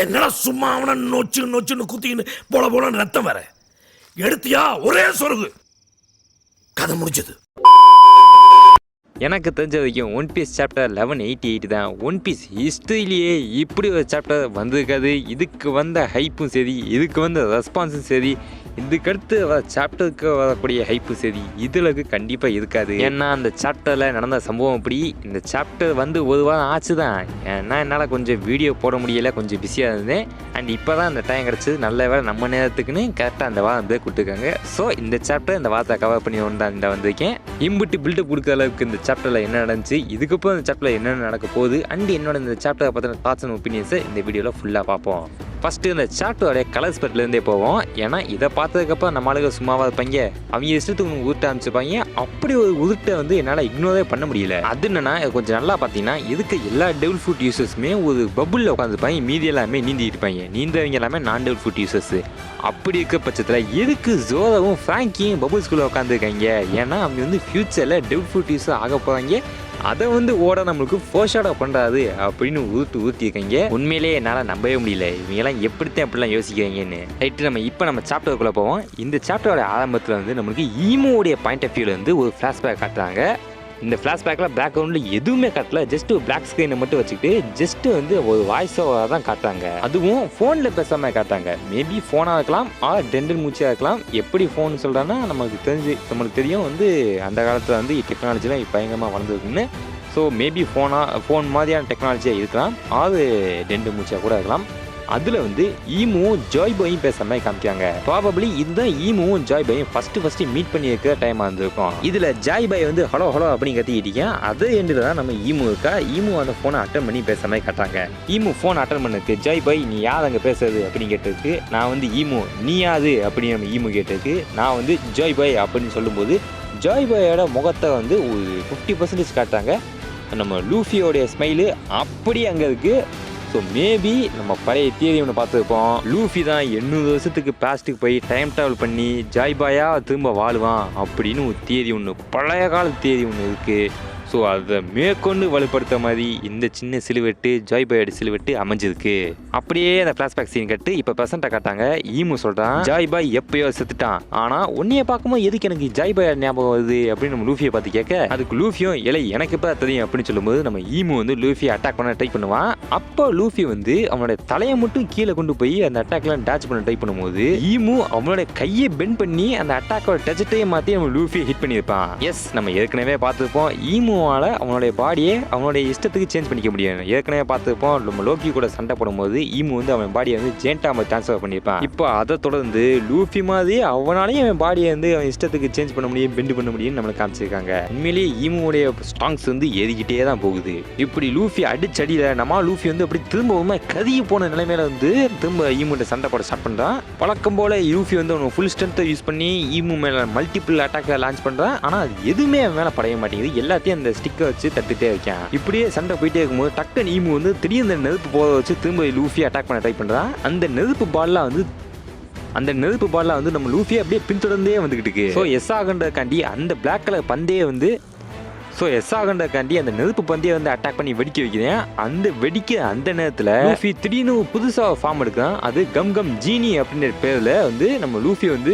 என்னடா சும்மா அவனை நொச்சுன்னு குத்தின்னு போல ரத்தம் வர எடுத்தியா ஒரே சொருகு கதை முடிஞ்சது. எனக்கு தெரிஞ்ச வரைக்கும் ஒன் பீஸ் சாப்டர் 1188 தான் ஒன் பீஸ் ஹிஸ்ட்ரியிலேயே இப்படி ஒரு சாப்டர் வந்திருக்காது. இதுக்கு வந்த ஹைப்பும் சரி, இதுக்கு வந்த ரெஸ்பான்ஸும் சரி, இதுக்கடுத்து சாப்டருக்கு வரக்கூடிய ஹைப்பும் சரி இதில் கண்டிப்பாக இருக்காது. ஏன்னா அந்த சாப்டரில் நடந்த சம்பவம் அப்படி. இந்த சாப்டர் வந்து ஒரு வாரம் ஆச்சு தான். ஏன்னா என்னால் கொஞ்சம் வீடியோ போட முடியலை, கொஞ்சம் பிஸியாக இருந்தேன். அண்ட் இப்போ தான் அந்த டைம் கிடச்சிது. நல்ல வேலை நம்ம நேரத்துக்குன்னு கரெக்டாக அந்த வாரம் வந்து கொடுத்துருக்காங்க. ஸோ இந்த சாப்டர் இந்த வாரத்தை கவர் பண்ணி இந்த வந்திருக்கேன். இம்புட்டு பில்டப் கொடுக்குற அளவுக்கு இந்த சாப்டரில் என்ன நடந்துச்சு, இதுக்கப்புறம் இந்த சாப்டரில் என்னென்ன நடக்க போகுது, அண்ட் என்னோட இந்த சாப்டரை பற்றின தாட்ஸ் அண்ட் ஒப்பீனியன்ஸை இந்த வீடியோவில் ஃபுல்லாக பார்ப்போம். ஃபஸ்ட்டு இந்த சாப்டரோடைய கலர் ஸ்பெட்லேருந்தே போவோம். ஏன்னா இதை பார்த்ததுக்கப்புறம் நம்ம ஆளுங்க சும்மாவாக இருப்பாங்க, அவங்க இஷ்டத்துக்கு உருட்ட ஆரம்பிச்சுப்பாங்க. அப்படி ஒரு உருட்டை வந்து என்னால் இக்னோரே பண்ண முடியல. அது என்னன்னா கொஞ்சம் நல்லா பார்த்தீங்கன்னா இதுக்கு எல்லா டெவில் ஃபுட் யூசர்ஸுமே ஒரு பபுளில் உட்காந்துருப்பாங்க, மீதி எல்லாமே நீந்திட்டு இருப்பாங்க. நீந்தவங்க எல்லாமே நான் டெவில் ஃபுட் யூசர்ஸ். அப்படி இருக்க பட்சத்தில் எதுக்கு ஜோராவும் ஃப்ராங்கியும் பபுள் ஸ்கூலில் உட்காந்துருக்காங்க? ஏன்னா அவங்க வந்து ஃப்யூச்சரில் டெவில் ஃபுட் யூஸர் ஆக போகிறாங்க. அதை வந்து ஓட நம்மளுக்கு ஃபோர்ஷாடோ பண்ணுறாது அப்படின்னு ஊற்றிருக்காங்க. உண்மையிலேயே என்னால் நம்பவே முடியல. இவங்கெல்லாம் எப்படித்தான் அப்படிலாம் யோசிக்கிறீங்கன்னு. ரைட்டு, நம்ம சாப்டருக்குள்ளே போவோம். இந்த சாப்டரோட ஆரம்பத்தில் வந்து நம்மளுக்கு ஈமோடைய பாயிண்ட் ஆஃப் வியூவில் வந்து ஒரு ஃப்ளாஷ்பேக் காட்டுறாங்க. இந்த ஃப்ளாஷ்பேக்கில் பேக்ரவுண்டில் எதுவுமே காட்டல, ஜஸ்ட் ஒரு பிளாக் ஸ்க்ரீனை மட்டும் வச்சுக்கிட்டு ஜஸ்ட் வந்து ஒரு வாய்ஸ் ஓவராக தான் காட்டுறாங்க. அதுவும் ஃபோனில் பேசாமல் காட்டுறாங்க. மேபி ஃபோனாக இருக்கலாம், டெண்டல் மூச்சியாக இருக்கலாம். எப்படி ஃபோன் சொல்கிறான்னா நம்மளுக்கு தெரியும் வந்து அந்த காலத்தில் வந்து டெக்னாலஜிலாம் பயங்கரமாக வளர்ந்துருக்குன்னு. ஸோ மேபி ஃபோன் மாதிரியான டெக்னாலஜியாக இருக்கலாம், டெண்டல் மூச்சியாக கூட இருக்கலாம். அதில் வந்து ஈமுவும் ஜாய் பாயும் பேசுகிற மாதிரி காமிக்காங்க. ப்ராபப்ளி இதுதான் ஈமுவும் ஜாய் பாயும் ஃபஸ்ட்டு மீட் பண்ணி இருக்கிற டைமாக இருந்திருக்கும். இதில் ஜாய் பாய் வந்து ஹலோ அப்படின்னு கத்திக்கிட்டீங்க. அதே எண்டில் தான் நம்ம ஈமு இருக்கா. ஈமு அந்த ஃபோனை அட்டன் பண்ணி பேசுகிற மாதிரி காட்டுறாங்க. ஈமு ஃபோன் அட்டன் பண்ணதுக்கு ஜாய் பாய் நீ யார் அங்கே பேசுறது அப்படின்னு கேட்டதுக்கு நான் வந்து ஈமு நீ யாது அப்படின்னு நம்ம ஈமு கேட்டதுக்கு நான் வந்து ஜாய் பாய் அப்படின்னு சொல்லும்போது ஜாய் பாயோட முகத்தை வந்து ஒரு 50% காட்டுறாங்க. நம்ம லூஃபியோடைய ஸ்மைலு அப்படி அங்கே இருக்குது. ஸோ மேபி நம்ம பழைய தியரி ஒன்று பார்த்துருப்போம். லூஃபி தான் 800 வருஷத்துக்கு பாஸ்ட்டுக்கு போய் டைம் ட்ராவல் பண்ணி ஜாய் பாயா திரும்ப வாழுவான் அப்படின்னு ஒரு தியரி ஒன்று, பழைய கால தியரி ஒன்று இருக்குது. ஸோ அதை மேற்கொண்டு வலுப்படுத்த மாதிரி இந்த சின்ன சிலுவெட்டு ஜாய் பாயோட சிலுவெட்டு அமைஞ்சிருக்கு. அப்படியே அந்த ஃப்ளாஷ்பேக் சீன் கட்டு இப்போ ப்ரெசென்ட்டாக காட்டாங்க. ஈமு சொல்கிறான் ஜாய் பாய் எப்பயோ செத்துட்டான், ஆனால் உன்னைய பார்க்கும்போது எதுக்கு எனக்கு ஜாய் பாய் ஞாபகம் வருது அப்படின்னு நம்ம லூஃபியை பார்த்து கேட்க அதுக்கு லூஃபியும் எனக்கு இப்போ தெரியும் அப்படின்னு சொல்லும்போது நம்ம ஈமு வந்து லூஃபியை அட்டாக் பண்ண ட்ரை பண்ணுவான். அப்போ லூஃபி வந்து அவனோட தலையை மட்டும் கீழே கொண்டு போய் அந்த அட்டாக்லாம் டேச் பண்ண ட்ரை பண்ணும்போது ஈமு அவனோட கையை பெண்ட் பண்ணி அந்த அட்டாக்கோட டச்சட்டையை மாற்றி நம்ம லூஃபியை ஹிட் பண்ணியிருப்பான். எஸ், நம்ம ஏற்கனவே பார்த்துருப்போம் ஈமு அவனுடைய பாடியை அவனுடைய இஷ்டத்துக்கு சேஞ்ச் பண்ணிக்க முடியாது. ஏற்கனவே பார்த்துப்போம் நம்ம லோக்கி கூட சண்டை போடும்போது ஈமு வந்து அவன் பாடியை வந்து ஜெயிண்டா மாதிரி ட்ரான்ஸ்ஃபர் பண்ணியிருப்பான். இப்போ அதை தொடர்ந்து லூஃபி மாதிரி அவனாலேயும் அவன் பாடியை வந்து அவன் இஷ்டத்துக்கு சேஞ்ச் பண்ண முடியும், பெண்ட் பண்ண முடியும்னு நம்மளுக்கு காமிச்சிருக்காங்க. உண்மையிலேயே ஈமுடைய ஸ்ட்ராங்ஸ் வந்து ஏறிக்கிட்டே தான் போகுது. இப்படி லூஃபி அடிச்சடியில் நம்ம லூஃபி வந்து அப்படி திரும்பவுமே கருகி போன நிலைமையில வந்து திரும்ப ஈமுட்ட சண்டை போட ஸ்டார்ட் பண்ணுறான். வழக்கம் போல லூஃபி வந்து அவன் ஃபுல் ஸ்ட்ரென்த்தை யூஸ் பண்ணி ஈமு மேலே மல்டிபிள் அட்டாக்கை லான்ச் பண்ணுறான். ஆனால் அது எதுவுமே அவன் மேலே படைய மாட்டேங்குது. எல்லாத்தையும் அந்த ஸ்டிக்கை வச்சு தட்டுட்டே இருக்கேன். இப்படியே சண்டை போயிட்டே இருக்கும்போது டக்குன்னு ஈமு வந்து திடீர்னு நெருப்பு போத வச்சு திரும்ப லூஃபி அட்டாக் பண்ண ட்ரை பண்ணுறான். அந்த நெருப்பு பால்லாம் வந்து நம்ம லூஃபியை அப்படியே பின்தொடர்ந்தே வந்துகிட்டு இருக்கு. ஸோ எஸ் ஆகன்றதுக்காண்டி அந்த பிளாக் கலர் பந்தே வந்து அந்த நெருப்பு பந்தியை வந்து அட்டாக் பண்ணி வெடிக்க வைக்கிறேன். அந்த வெடிக்க அந்த நேரத்தில் லூஃபி திடீர்னு புதுசாக ஃபார்ம் எடுக்கான். அது கம் ஜீனி அப்படின்ற பேரில் வந்து நம்ம லூஃபி வந்து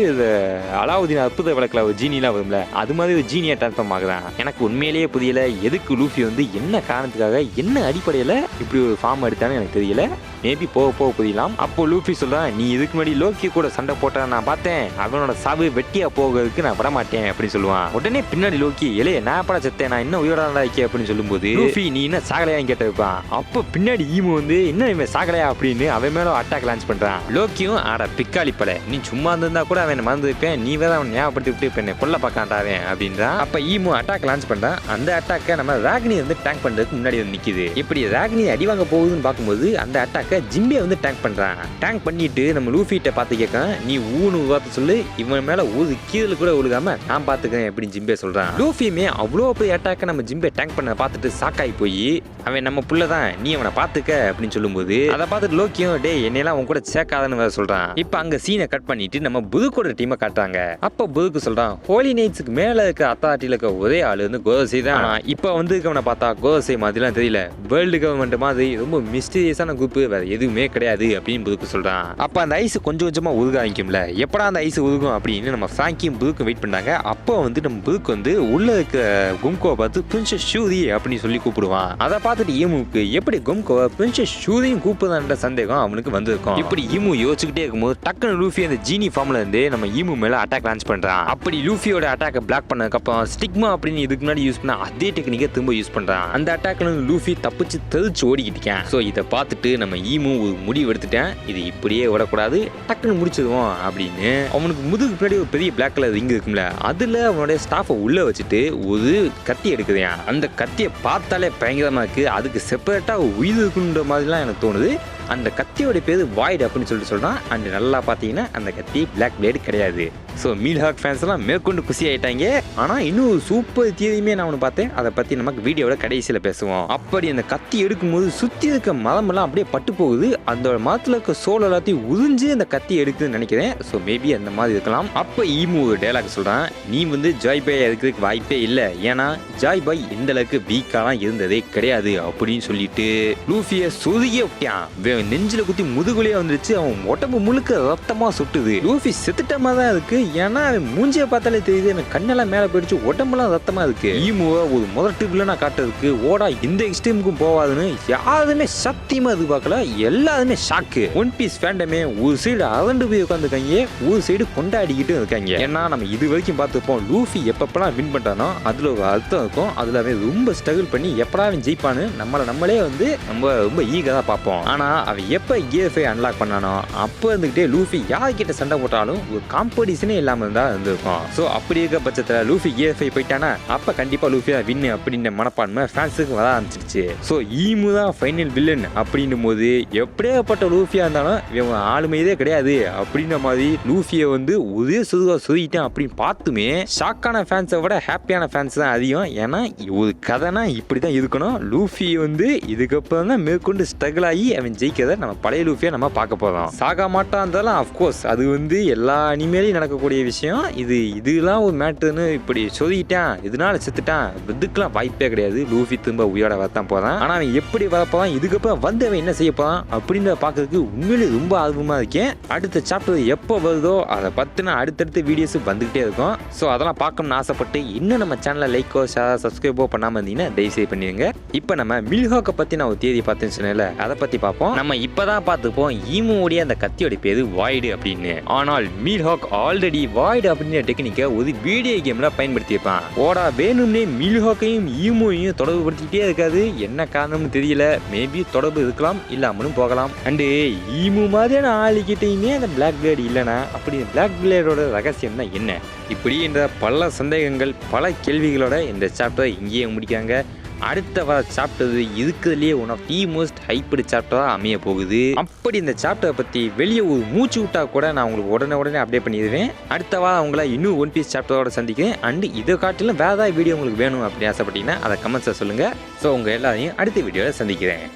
அலாவுதீன் அற்புத விளக்கில் ஒரு ஜீனிலாம் வரும்ல, அது மாதிரி ஒரு ஜீனியை ட்ரான்ஸ்ஃபார்ம் ஆகுறான். எனக்கு உண்மையிலேயே புரியல எதுக்கு லூஃபி வந்து என்ன காரணத்துக்காக என்ன அடிப்படையில் இப்படி ஒரு ஃபார்ம் எடுத்தான்னு எனக்கு தெரியல. மேபி போக புரியலாம். அப்போ லூஃபி சொல்கிறான் நீ இதுக்கு முன்னாடி லோக்கி கூட சண்டை போட்ட நான் பார்த்தேன், அவனோட சாவு வெட்டியாக போகிறதுக்கு நான் விடமாட்டேன் அப்படின்னு சொல்லுவான். உடனே பின்னாடி லோக்கி நான் பட செத்தேன், நான் இன்னும் உயிரோட இருக்கேன் அப்படின்னு சொல்லும்போது லூஃபி நீ என்ன சாகலையான்னு கேட்டிருப்பான். அப்போ பின்னாடி ஈமு வந்து இன்னும் இவன் சாகலையா அப்படின்னு அவன் மேலே அட்டாக் லான்ச் பண்ணுறான். லோக்கியும் ஆட பிக்காளி பட நீ சும்மா இருந்திருந்தா கூட அவன் மறந்துருப்பேன், நீ வேற அவன் ஞாபகப்படுத்தி விட்டு இப்போ என்ன கொல்ல பார்க்காண்டாவேன் அப்படின்றான். அப்போ ஈமு அட்டாக் லான்ச் பண்ணுறான். அந்த அட்டாக்கை நம்ம ராகினி வந்து டேங்க் பண்ணுறதுக்கு முன்னாடி வந்து நிற்கிது. இப்படி ராகினி அடி வாங்க போகுதுன்னு பார்க்கும்போது அந்த அட்டாக்கை ஜிம்பே வந்து டேங்க் பண்ணுறான். டேங்க் பண்ணிட்டு நம்ம லூஃபிட்ட பார்த்து கேட்க நீ ஊனு பார்த்து சொல்லு, இவன் மேலே ஊது கீழே கூட ஒழுகாம நான் பார்த்துக்கிறேன் அப்படின்னு ஜிம்பே சொல்கிறான். லூஃபியுமே அவ்வளோ போய் அட்டாக்கை நம்ம ஜிம்பே டேங்க் பண்ண பார்த்துட்டு சாக்காய் போய் அவன் நம்ம புள்ள தான் நீ அவனை பார்த்துக்க அப்படின்னு சொல்லும்போது அதை பார்த்துட்டு லோக்கியும் என்னையெல்லாம் அவன் கூட சேர்க்காதன்னு வேற சொல்றான். இப்போ அங்க சீனை கட் பண்ணிட்டு நம்ம புதுக்கோட டீமை காட்டுறாங்க. அப்போ புதுக்கு சொல்றான் ஹோலி நைட்ஸுக்கு மேல இருக்க அத்தாரிட்டியில இருக்க ஒரே ஆளு வந்து கோதசை தான். இப்போ வந்து அவனை பார்த்தா கோதசை மாதிரிலாம் தெரியல, வேர்ல்டு கவர்மெண்ட் மாதிரி ரொம்ப மிஸ்டீரியஸான குரூப், வேற வேற எதுவுமே கிடையாது அப்படின்னு புதுக்கு சொல்றான். அப்ப அந்த ஐஸ் கொஞ்சம் கொஞ்சமா உருக ஆரம்பிக்கும்ல. எப்படா அந்த ஐஸ் உருகும் அப்படின்னு நம்ம ஃப்ராங்கியும் புதுக்கும் வெயிட் பண்ணாங்க. அப்போ வந்து நம்ம புதுக்கு வந்து உள்ள இருக்க கும்கோவை பார்த்து பிரின்சஸ் ஷூரி அப்படின்னு சொல்லி கூப்பிடுவான். அதை பார்த்துட்டு ஈமுக்கு எப்படி கும்கோவை பிரின்சஸ் ஷூரியும் கூப்பிடுதான்ற சந்தேகம் அவனுக்கு வந்திருக்கும். இப்படி ஈமு யோசிச்சுக்கிட்டே இருக்கும்போது டக்குன்னு லூஃபி அந்த ஜீனி ஃபார்ம்ல இருந்து நம்ம ஈமு மேல அட்டாக் லான்ச் பண்றான். அப்படி லூஃபியோட அட்டாக்கை பிளாக் பண்ணதுக்கு அப்புறம் ஸ்டிக்மா அப்படின்னு இதுக்கு முன்னாடி யூஸ் பண்ண அதே டெக்னிக்கை திரும்ப யூஸ் பண்றான். அந்த அட்டாக்ல லூஃபி தப்பிச்சு தெரிச்சு ஓடிக்கிட்டு. ஸோ இதை பார்த்துட்டு நம்ம ஈமு ஒரு முடிவு எடுத்துட்டேன், இது இப்படியே விடக்கூடாது, டக்குன்னு முடிச்சிடுவோம் அப்படின்னு. அவனுக்கு முதுகு பின்னாடி ஒரு பெரிய பிளாக் கலர் ரிங் இருக்கும்ல, அதுல அவனுடைய ஸ்டாஃபை உள்ள வச்சுட்டு ஒரு கத்தி எடுக்குதுயான். அந்த கத்தியை பார்த்தாலே பயங்கரமா இருக்கு. அதுக்கு செப்பரேட்டா உயிர் இருக்குன்ற மாதிரிலாம் எனக்கு தோணுது. அந்த கத்தியோட பேர் வாய்டு அப்படின்னு சொல்லிட்டு சொல்றான். அண்ட் நல்லா பார்த்தீங்கன்னா அந்த கத்தி பிளாக் பிளேடு கிடையாது. ஸோ மீல்ஹாக் ஃபேன்ஸ் எல்லாம் மேற்கொண்டு குசி ஆயிட்டாங்க. ஆனால் இன்னும் சூப்பர் தியரியுமே நான் ஒன்று பார்த்தேன், அதை பற்றி நமக்கு வீடியோட கடைசியில் பேசுவோம். அப்படி அந்த கத்தி எடுக்கும்போது சுற்றி இருக்க மரமெல்லாம் அப்படியே பட்டு போகுது. அந்த மரத்தில் இருக்க சோல் எல்லாத்தையும் உறிஞ்சு அந்த கத்தி எடுக்குதுன்னு நினைக்கிறேன். ஸோ மேபி அந்த மாதிரி இருக்கலாம். அப்போ ஈமு ஒரு டைலாக் சொல்கிறான், நீ வந்து ஜாய் பாய் இருக்கிறதுக்கு வாய்ப்பே இல்லை, ஏன்னா ஜாய் பாய் இந்த அளவுக்கு வீக்காலாம் இருந்ததே கிடையாது அப்படின்னு சொல்லிட்டு லூஃபியை சொருகிய விட்டான். நெஞ்சில குத்தி முதுகுலியே வந்துருச்சு. அவன் உடம்பு முழுக்க ரத்தமா சுட்டுது. லூஃபி செத்துட்டமா தான் இருக்கு, ஏன்னா அவன் மூஞ்சிய பார்த்தாலே தெரியுது. அவன் கண்ணெல்லாம் மேல போயிடுச்சு, உடம்பெல்லாம் ரத்தமா இருக்கு. ஈமுவை ஒரு முதல் வில்லனா காட்டுறதுக்கு ஓடா இந்த எக்ஸ்ட்ரீமுக்கும் போவாதுன்னு யாருமே சத்தியமா எதிர்பார்க்கல. எல்லாருமே ஷாக்கு. ஒன் பீஸ் ஃபேண்டமே ஒரு சைடு அரண்டு போய் உட்காந்துருக்காங்க, ஒரு சைடு கொண்டாடிக்கிட்டு இருக்காங்க. ஏன்னா நம்ம இது வரைக்கும் பார்த்துப்போம், லூஃபி எப்பப்பெல்லாம் வின் பண்றானோ அதுல ஒரு அர்த்தம் இருக்கும். அதுல அவன் ரொம்ப ஸ்ட்ரகிள் பண்ணி எப்படா அவன் ஜெயிப்பான்னு நம்மளே வந்து ரொம்ப ஈகரா பார்ப்போம். ஆனா அவன் எப்போ கியர் 5 அன்லாக் பண்ணானோ அப்போ இருந்துகிட்டே லூஃபி யார்கிட்ட சண்டை போட்டாலும் ஒரு காம்படிஷனே இல்லாமல் இருந்தால் இருந்திருக்கும். ஸோ அப்படி இருக்க பட்சத்தில் லூஃபி கியர் 5 போயிட்டானா அப்போ கண்டிப்பாக லூஃபியா வின்னு அப்படின்ற மனப்பான்மை ஃபேன்ஸுக்கு வர ஆரம்பிச்சிருச்சு. ஸோ ஈமு தான் ஃபைனல் வில்லன் அப்படின்னும் போது எப்படியாப்பட்ட லூஃபியா இருந்தாலும் இவன் ஆளுமையதே கிடையாது அப்படின்ற மாதிரி லூஃபியை வந்து ஒரே சொல்லிட்டான் அப்படின்னு பார்த்துமே ஷாக்கான ஃபேன்ஸை விட ஹாப்பியான ஃபேன்ஸ் தான் அதிகம். ஏன்னா ஒரு கதைனா இப்படி தான் இருக்கணும். லூஃபி வந்து இதுக்கப்புறம் தான் மேற்கொண்டு ஸ்ட்ரகிள் ஆகி அவன் ஜெயிக்கிறத நம்ம பழைய லூஃபியை நம்ம பார்க்க போறோம். சாக மாட்டான் இருந்தாலும் அஃப்கோர்ஸ் அது வந்து எல்லா அனிமேலையும் நடக்கக்கூடிய விஷயம். இதெல்லாம் ஒரு மேட்டர்னு இப்படி சொல்லிட்டான், இதனால செத்துட்டான், இதுக்கெல்லாம் வாய்ப்பே கிடையாது. லூஃபி திரும்ப உயிரோட வரத்தான் போறான். ஆனா அவன் எப்படி வரப்போறான், இதுக்கப்புறம் வந்து அவன் என்ன செய்ய போறான் அப்படின்னு பார்க்கறதுக்கு உண்மையிலே ரொம்ப ஆர்வமா இருக்கேன். அடுத்த சாப்டர் எப்போ வருதோ அதை பத்தின அடுத்தடுத்த வீடியோஸ் வந்துகிட்டே இருக்கும். ஸோ அதெல்லாம் பார்க்கணும்னு ஆசைப்பட்டு இன்னும் நம்ம சேனலை லைக்கோ ஷேர் சப்ஸ்கிரைபோ பண்ணாமல் இருந்தீங்கன்னா தயவுசெய்து பண்ணிடுங்க. இப்போ நம்ம மீல்ஹாக்கை பற்றி நான் ஒரு தேதி பார்த்தேன்னு சொன்னேன்ல, அதை பற்றி பார்ப்போம். நம்ம இப்பதான் பார்த்துப்போம் ஈமுடைய அந்த கத்தியோட பேரு வாய்டு அப்படின்னு. ஆனால் மீல்ஹாக் ஆல்ரெடி வாய்டு அப்படின்ற டெக்னிக்கை ஒரு வீடியோ கேம்ல பயன்படுத்தியிருப்பான். ஓடா வேணும்னே மீல்ஹாக்கையும் ஈமுவையும் தொடர்பு படுத்திக்கிட்டே இருக்காது. என்ன காரணம்னு தெரியல. மேபி தொடர்பு இருக்கலாம், இல்லாமலும் போகலாம். அண்டு ஈமு மாதிரியான ஆளுகிட்டையுமே அந்த பிளாக் பிளேட் இல்லைனா அப்படி பிளாக் பிளேடோட ரகசியம் தான் என்ன? இப்படி என்ற பல சந்தேகங்கள் பல கேள்விகளோட இந்த சாப்டர் இங்கேயே முடிக்காங்க. அடுத்த வர சாப்டர் இருக்கிறதுலேயே one of the most hyped சாப்டராக அமைய போகுது. அப்படி இந்த சாப்டரை பற்றி வெளியே ஒரு மூச்சு விட்டா கூட நான் உங்களுக்கு உடனே அப்டேட் பண்ணிடுவேன். அடுத்த வாரம் அவங்கள இன்னும் ஒன் பீஸ் சாப்டரோட சந்திக்கிறேன். அண்டு இதை காட்டிலும் வேறு ஏதாவது வீடியோ உங்களுக்கு வேணும் அப்படின்னு ஆசைப்பட்டீங்கன்னா அதை கமெண்ட்ஸில் சொல்லுங்கள். ஸோ உங்கள் எல்லாரையும் அடுத்த வீடியோவில் சந்திக்கிறேன்.